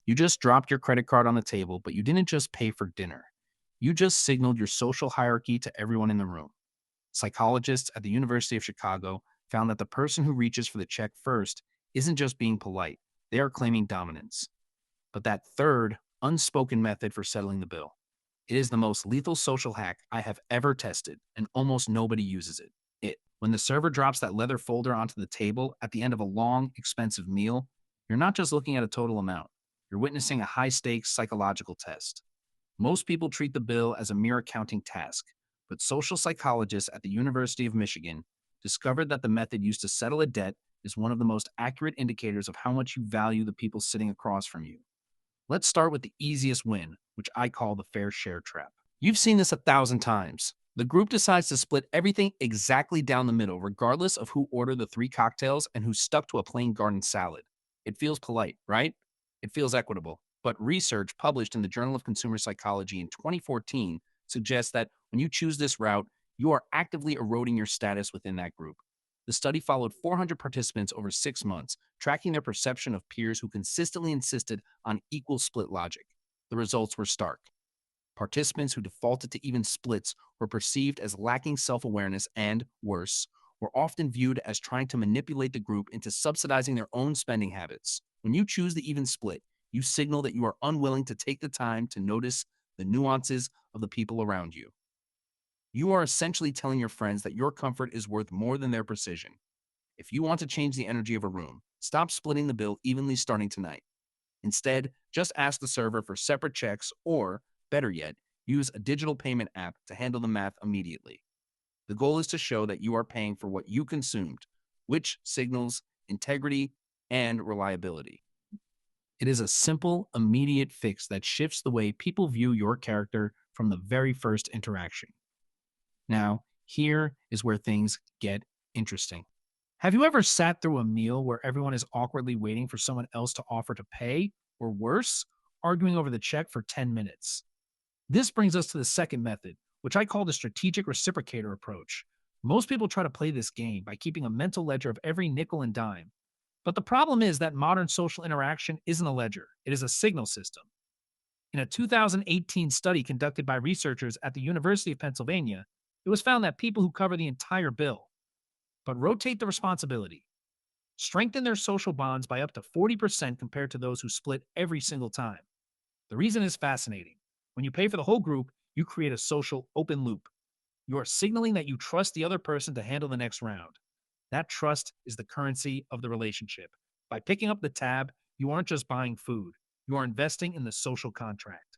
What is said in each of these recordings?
You just dropped your credit card on the table, but you didn't just pay for dinner. You just signaled your social hierarchy to everyone in the room. Psychologists at the University of Chicago found that the person who reaches for the check first isn't just being polite, they are claiming dominance. But that third, unspoken method for settling the bill, it is the most lethal social hack I have ever tested, and almost nobody uses it. When the server drops that leather folder onto the table at the end of a long, expensive meal, you're not just looking at a total amount, you're witnessing a high stakes psychological test. Most people treat the bill as a mere accounting task, but social psychologists at the University of Michigan discovered that the method used to settle a debt is one of the most accurate indicators of how much you value the people sitting across from you. Let's start with the easiest win, which I call the fair share trap. You've seen this 1,000 times. The group decides to split everything exactly down the middle, regardless of who ordered the three cocktails and who stuck to a plain garden salad. It feels polite, right? It feels equitable. But research published in the Journal of Consumer Psychology in 2014 suggests that when you choose this route, you are actively eroding your status within that group. The study followed 400 participants over 6 months, tracking their perception of peers who consistently insisted on equal split logic. The results were stark. Participants who defaulted to even splits were perceived as lacking self awareness and, worse, were often viewed as trying to manipulate the group into subsidizing their own spending habits. When you choose the even split, you signal that you are unwilling to take the time to notice the nuances of the people around you. You are essentially telling your friends that your comfort is worth more than their precision. If you want to change the energy of a room, stop splitting the bill evenly starting tonight. Instead, just ask the server for separate checks or, better yet, use a digital payment app to handle the math immediately. The goal is to show that you are paying for what you consumed, which signals integrity and reliability. It is a simple, immediate fix that shifts the way people view your character from the very first interaction. Now, here is where things get interesting. Have you ever sat through a meal where everyone is awkwardly waiting for someone else to offer to pay, or worse, arguing over the check for 10 minutes? This brings us to the second method, which I call the strategic reciprocator approach. Most people try to play this game by keeping a mental ledger of every nickel and dime. But the problem is that modern social interaction isn't a ledger, it is a signal system. In a 2018 study conducted by researchers at the University of Pennsylvania, it was found that people who cover the entire bill, but rotate the responsibility, strengthen their social bonds by up to 40% compared to those who split every single time. The reason is fascinating. When you pay for the whole group, you create a social open loop. You are signaling that you trust the other person to handle the next round. That trust is the currency of the relationship. By picking up the tab, you aren't just buying food, you are investing in the social contract.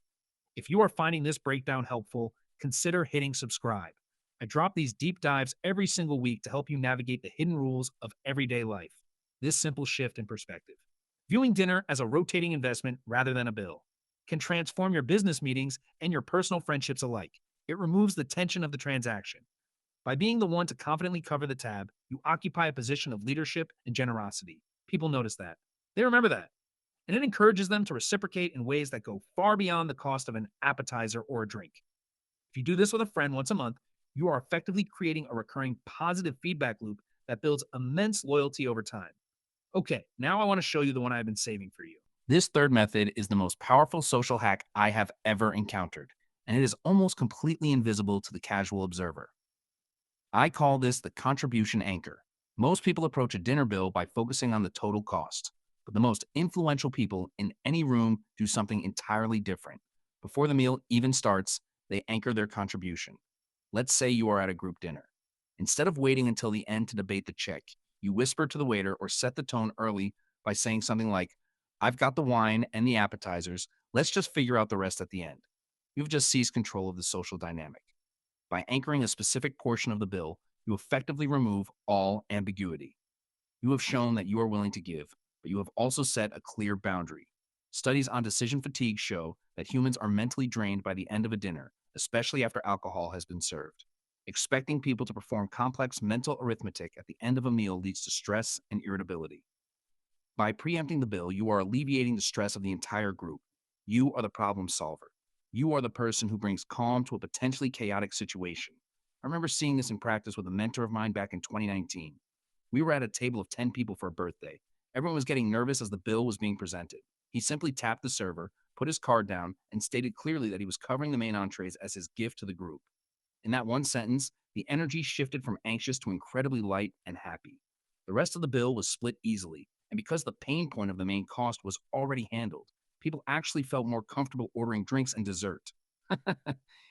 If you are finding this breakdown helpful, consider hitting subscribe. I drop these deep dives every single week to help you navigate the hidden rules of everyday life. This simple shift in perspective, viewing dinner as a rotating investment rather than a bill, can transform your business meetings and your personal friendships alike. It removes the tension of the transaction. By being the one to confidently cover the tab, you occupy a position of leadership and generosity. People notice that. They remember that. And it encourages them to reciprocate in ways that go far beyond the cost of an appetizer or a drink. If you do this with a friend once a month, you are effectively creating a recurring positive feedback loop that builds immense loyalty over time. Okay, now I want to show you the one I've been saving for you. This third method is the most powerful social hack I have ever encountered, and it is almost completely invisible to the casual observer. I call this the contribution anchor. Most people approach a dinner bill by focusing on the total cost, but the most influential people in any room do something entirely different. Before the meal even starts, they anchor their contribution. Let's say you are at a group dinner. Instead of waiting until the end to debate the check, you whisper to the waiter or set the tone early by saying something like, "I've got the wine and the appetizers. Let's just figure out the rest at the end." You've just seized control of the social dynamic. By anchoring a specific portion of the bill, you effectively remove all ambiguity. You have shown that you are willing to give, but you have also set a clear boundary. Studies on decision fatigue show that humans are mentally drained by the end of a dinner, especially after alcohol has been served. Expecting people to perform complex mental arithmetic at the end of a meal leads to stress and irritability. By preempting the bill, you are alleviating the stress of the entire group. You are the problem solver. You are the person who brings calm to a potentially chaotic situation. I remember seeing this in practice with a mentor of mine back in 2019. We were at a table of 10 people for a birthday. Everyone was getting nervous as the bill was being presented. He simply tapped the server, put his card down, and stated clearly that he was covering the main entrees as his gift to the group. In that one sentence, the energy shifted from anxious to incredibly light and happy. The rest of the bill was split easily, and because the pain point of the main cost was already handled, people actually felt more comfortable ordering drinks and dessert.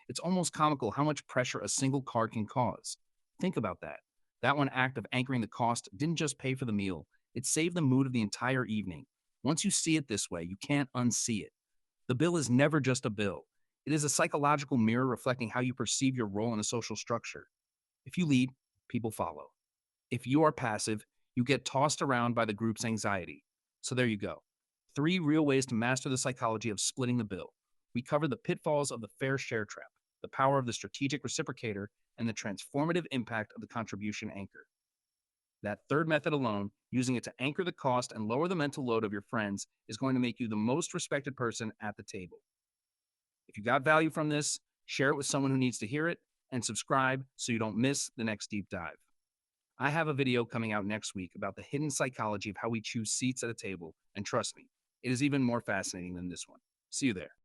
It's almost comical how much pressure a single card can cause. Think about that. That one act of anchoring the cost didn't just pay for the meal, it saved the mood of the entire evening. Once you see it this way, you can't unsee it. The bill is never just a bill. It is a psychological mirror reflecting how you perceive your role in a social structure. If you lead, people follow. If you are passive, you get tossed around by the group's anxiety. So there you go. Three real ways to master the psychology of splitting the bill. We cover the pitfalls of the fair share trap, the power of the strategic reciprocator, and the transformative impact of the contribution anchor. That third method alone, using it to anchor the cost and lower the mental load of your friends, is going to make you the most respected person at the table. If you got value from this, share it with someone who needs to hear it, and subscribe so you don't miss the next deep dive. I have a video coming out next week about the hidden psychology of how we choose seats at a table, and trust me, it is even more fascinating than this one. See you there.